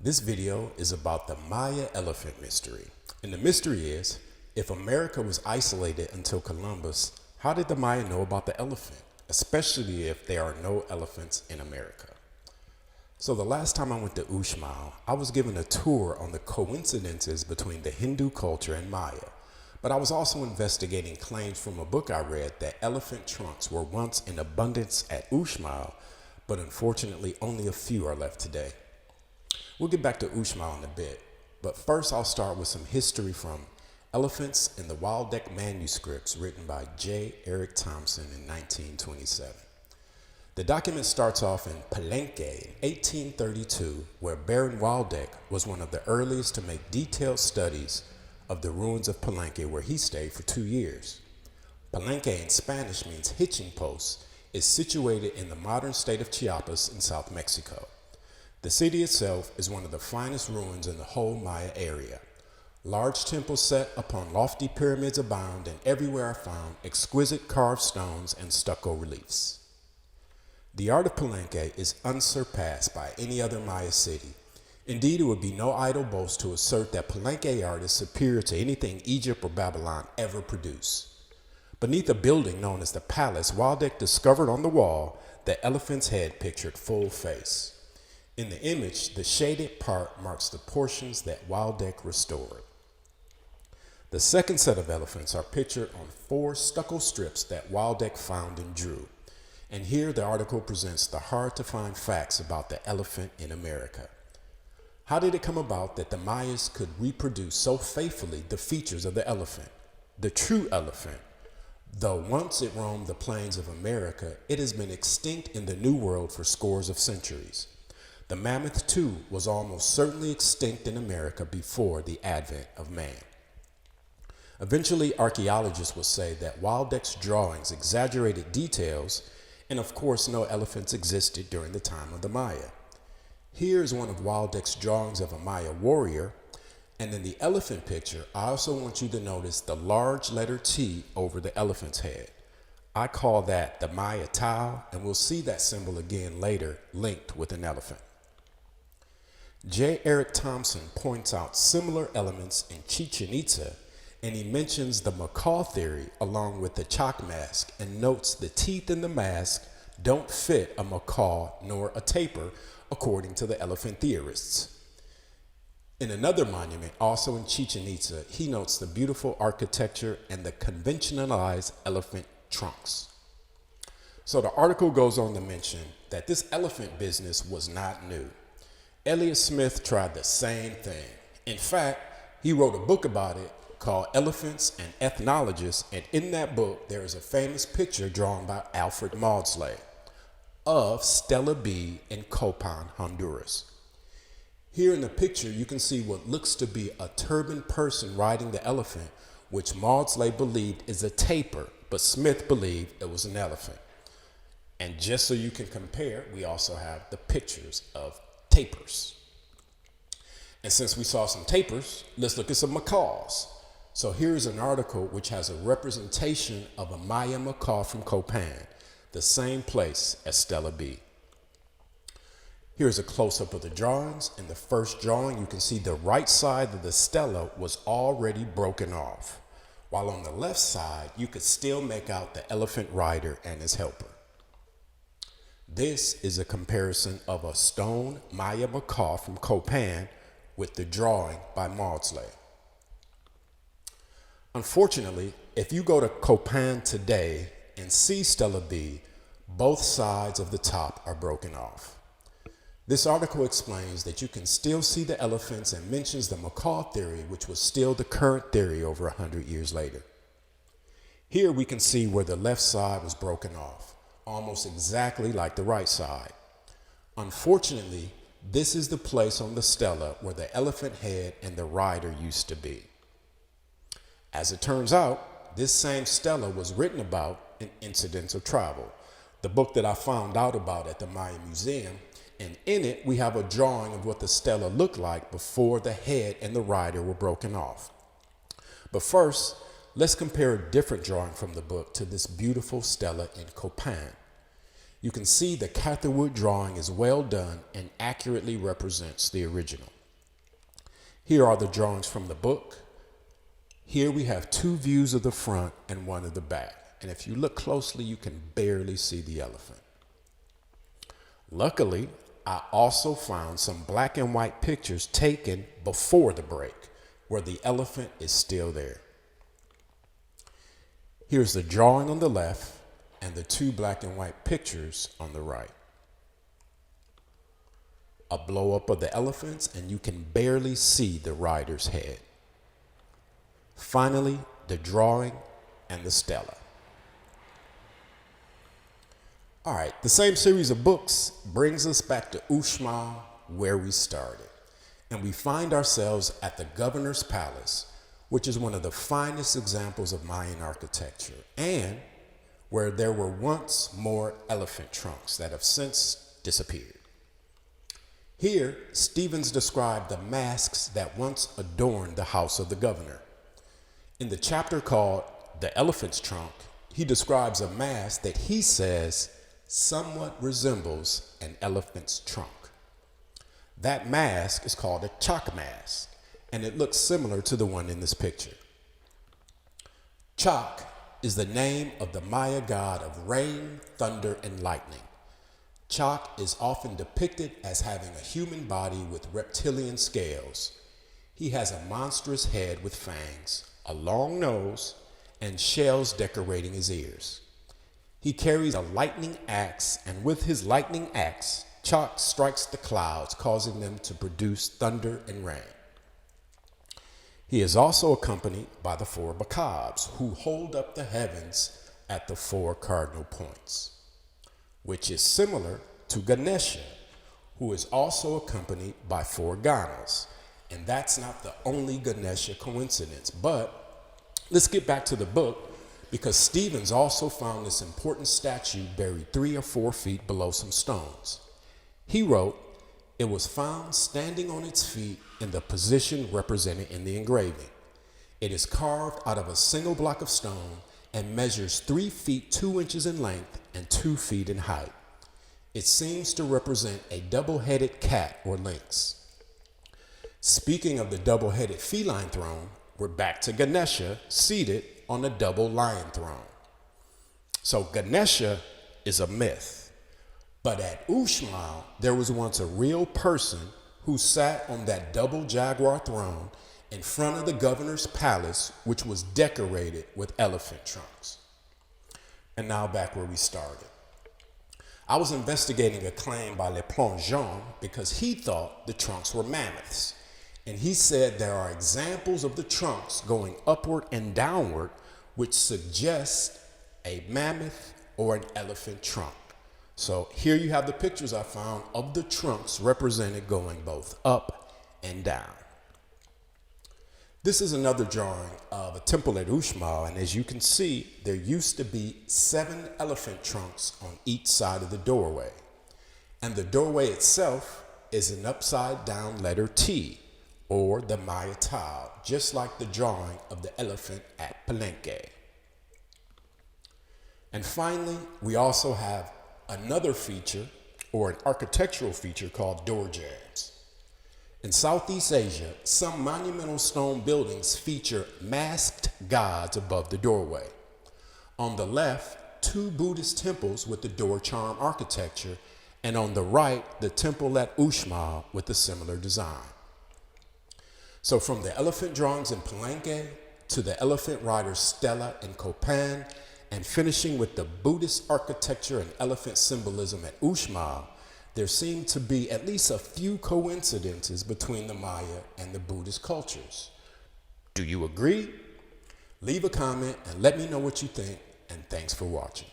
This video is about the Maya elephant mystery. And the mystery is, if America was isolated until Columbus, how did the Maya know about the elephant, especially if there are no elephants in America? So the last time I went to Uxmal, I was given a tour on the coincidences between the Hindu culture and Maya. But I was also investigating claims from a book I read that elephant trunks were once in abundance at Uxmal, but unfortunately only a few are left today. We'll get back to Uxmal in a bit, but first I'll start with some history from elephants in the Waldeck manuscripts written by J. Eric Thompson in 1927. The document starts off in Palenque in 1832, where Baron Waldeck was one of the earliest to make detailed studies of the ruins of Palenque, where he stayed for 2 years. Palenque in Spanish means hitching post, is situated in the modern state of Chiapas in South Mexico. The city itself is one of the finest ruins in the whole Maya area. Large temples set upon lofty pyramids abound, and everywhere are found exquisite carved stones and stucco reliefs. The art of Palenque is unsurpassed by any other Maya city. Indeed, it would be no idle boast to assert that Palenque art is superior to anything Egypt or Babylon ever produced. Beneath a building known as the Palace, Waldeck discovered on the wall the elephant's head pictured full face. In the image, the shaded part marks the portions that Waldeck restored. The second set of elephants are pictured on 4 stucco strips that Waldeck found and drew. And here the article presents the hard-to-find facts about the elephant in America. How did it come about that the Mayas could reproduce so faithfully the features of the elephant, the true elephant? Though once it roamed the plains of America, it has been extinct in the New World for scores of centuries. The mammoth, too, was almost certainly extinct in America before the advent of man. Eventually, archaeologists will say that Waldeck's drawings exaggerated details, and of course no elephants existed during the time of the Maya. Here is one of Waldeck's drawings of a Maya warrior, and in the elephant picture, I also want you to notice the large letter T over the elephant's head. I call that the Maya Tau, and we'll see that symbol again later linked with an elephant. J. Eric Thompson points out similar elements in Chichen Itza, and he mentions the macaw theory along with the chalk mask, and notes the teeth in the mask don't fit a macaw nor a tapir, according to the elephant theorists. In another monument, also in Chichen Itza, he notes the beautiful architecture and the conventionalized elephant trunks. So the article goes on to mention that this elephant business was not new. Elliott Smith tried the same thing. In fact, he wrote a book about it called Elephants and Ethnologists, and in that book there is a famous picture drawn by Alfred Maudslay of Stela B in Copan, Honduras. Here in the picture you can see what looks to be a turbaned person riding the elephant, which Maudslay believed is a tapir, but Smith believed it was an elephant. And just so you can compare, we also have the pictures of tapirs. And since we saw some tapirs, let's look at some macaws. So here's an article which has a representation of a Maya macaw from Copan, the same place as Stela B. Here's a close-up of the drawings. In the first drawing, you can see the right side of the stela was already broken off, while on the left side, you could still make out the elephant rider and his helper. This is a comparison of a stone Maya macaw from Copan with the drawing by Maudslay. Unfortunately, if you go to Copan today and see Stela B, both sides of the top are broken off. This article explains that you can still see the elephants and mentions the macaw theory, which was still the current theory over 100 years later. Here we can see where the left side was broken off, almost exactly like the right side. Unfortunately, this is the place on the stela where the elephant head and the rider used to be. As it turns out, this same stela was written about in Incidents of Travel, the book that I found out about at the Mayan Museum, and in it we have a drawing of what the stela looked like before the head and the rider were broken off. But first, let's compare a different drawing from the book to this beautiful stela in Copan. You can see the Catherwood drawing is well done and accurately represents the original. Here are the drawings from the book. Here we have two views of the front and one of the back. And if you look closely, you can barely see the elephant. Luckily, I also found some black and white pictures taken before the break, where the elephant is still there. Here's the drawing on the left and the two black and white pictures on the right. A blow up of the elephants and you can barely see the rider's head. Finally, the drawing and the stela. All right, the same series of books brings us back to Uxmal, where we started. And we find ourselves at the governor's palace, which is one of the finest examples of Mayan architecture, and where there were once more elephant trunks that have since disappeared. Here, Stevens described the masks that once adorned the house of the governor. In the chapter called The Elephant's Trunk, he describes a mask that he says somewhat resembles an elephant's trunk. That mask is called a chak mask, and it looks similar to the one in this picture. Chak is the name of the Maya god of rain, thunder, and lightning. Chak is often depicted as having a human body with reptilian scales. He has a monstrous head with fangs, a long nose, and shells decorating his ears. He carries a lightning axe, and with his lightning axe, Chak strikes the clouds, causing them to produce thunder and rain. He is also accompanied by the four Bakabs, who hold up the heavens at the four cardinal points, which is similar to Ganesha, who is also accompanied by four Ganas. And that's not the only Ganesha coincidence, but let's get back to the book, because Stevens also found this important statue buried 3 or 4 feet below some stones. He wrote, "It was found standing on its feet in the position represented in the engraving. It is carved out of a single block of stone and measures 3 feet 2 inches in length and 2 feet in height. It seems to represent a double-headed cat or lynx." Speaking of the double-headed feline throne, we're back to Ganesha seated on a double lion throne. So Ganesha is a myth, but at Uxmal, there was once a real person who sat on that double jaguar throne in front of the governor's palace, which was decorated with elephant trunks. And now back where we started. I was investigating a claim by Le Plongeon because he thought the trunks were mammoths. And he said there are examples of the trunks going upward and downward, which suggest a mammoth or an elephant trunk. So here you have the pictures I found of the trunks represented going both up and down. This is another drawing of a temple at Uxmal, and as you can see, there used to be 7 elephant trunks on each side of the doorway. And the doorway itself is an upside down letter T, or the Maya Tau, just like the drawing of the elephant at Palenque. And finally, we also have another feature, or an architectural feature, called door jambs. In Southeast Asia, some monumental stone buildings feature masked gods above the doorway. On the left, 2 Buddhist temples with the door charm architecture, and on the right, the temple at Uxmal with a similar design. So from the elephant drawings in Palenque to the elephant rider's stela in Copan, and finishing with the Buddhist architecture and elephant symbolism at Uxmal, there seem to be at least a few coincidences between the Maya and the Buddhist cultures. Do you agree? Leave a comment and let me know what you think, and thanks for watching.